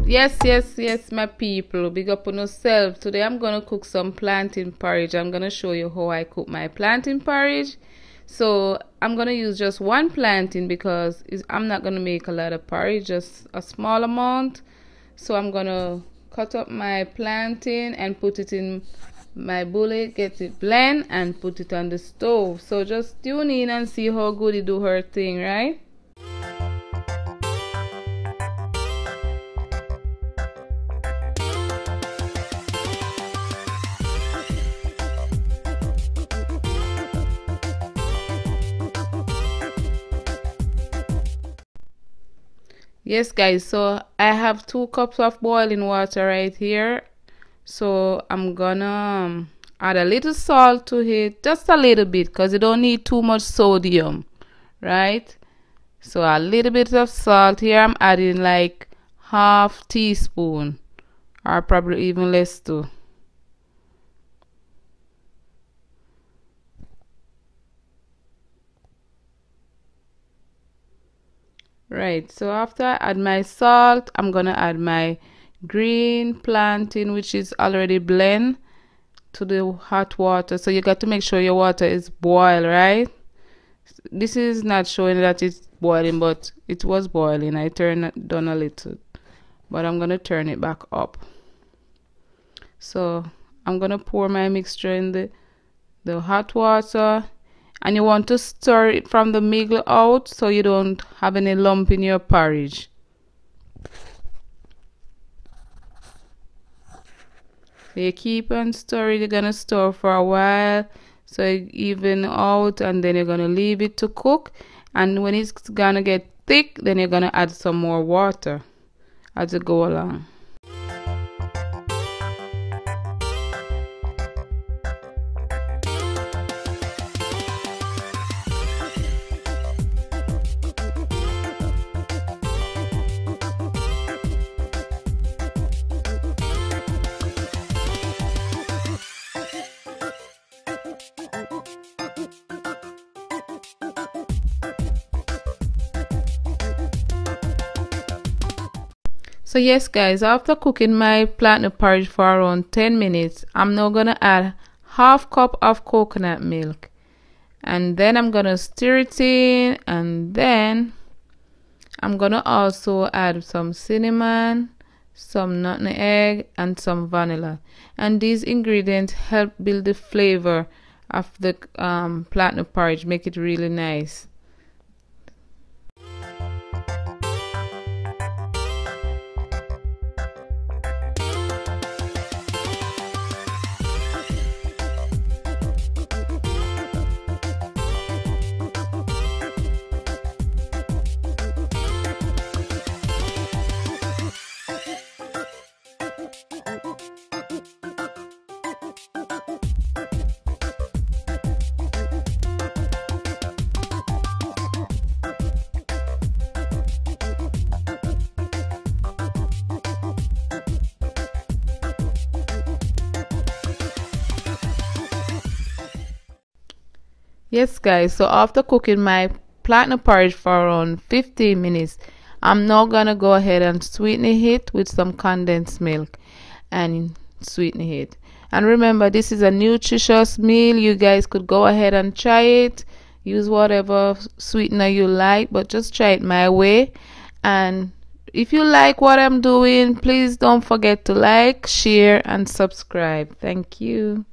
Yes, my people, big up on yourself. Today I'm gonna cook some plantain porridge. I'm gonna show you how I cook my plantain porridge. So I'm gonna use just one plantain because I'm not gonna make a lot of porridge, just a small amount. So I'm gonna cut up my plantain and put it in my bullet, get it blend and put it on the stove. So just tune in and see how good it do her thing, right? Yes guys, so I have 2 cups of boiling water right here. So I'm gonna add a little salt to it, just a little bit, because you don't need too much sodium, right? So a little bit of salt here. I'm adding like half teaspoon, or probably even less too. Right, so after I add my salt, I'm gonna add my green plantain, which is already blend, to the hot water. So you got to make sure your water is boiled, right? This is not showing that it's boiling, but it was boiling. I turned it down a little, but I'm gonna turn it back up. So I'm gonna pour my mixture in the hot water. And you want to stir it from the middle out so you don't have any lump in your porridge. So you keep on stirring. You're gonna stir for a while so it even out, and then you're gonna leave it to cook. And when it's gonna get thick, then you're gonna add some more water as you go along. So yes guys, after cooking my plantain porridge for around 10 minutes, I'm now gonna add half cup of coconut milk, and then I'm gonna stir it in, and then I'm gonna also add some cinnamon, some nutmeg and some vanilla, and these ingredients help build the flavor of the plantain porridge, make it really nice. Yes guys, so after cooking my plantain porridge for around 15 minutes, I'm now gonna go ahead and sweeten it with some condensed milk and sweeten it. And remember, this is a nutritious meal. You guys could go ahead and try it, use whatever sweetener you like, but just try it my way. And if you like what I'm doing, please don't forget to like, share and subscribe. Thank you.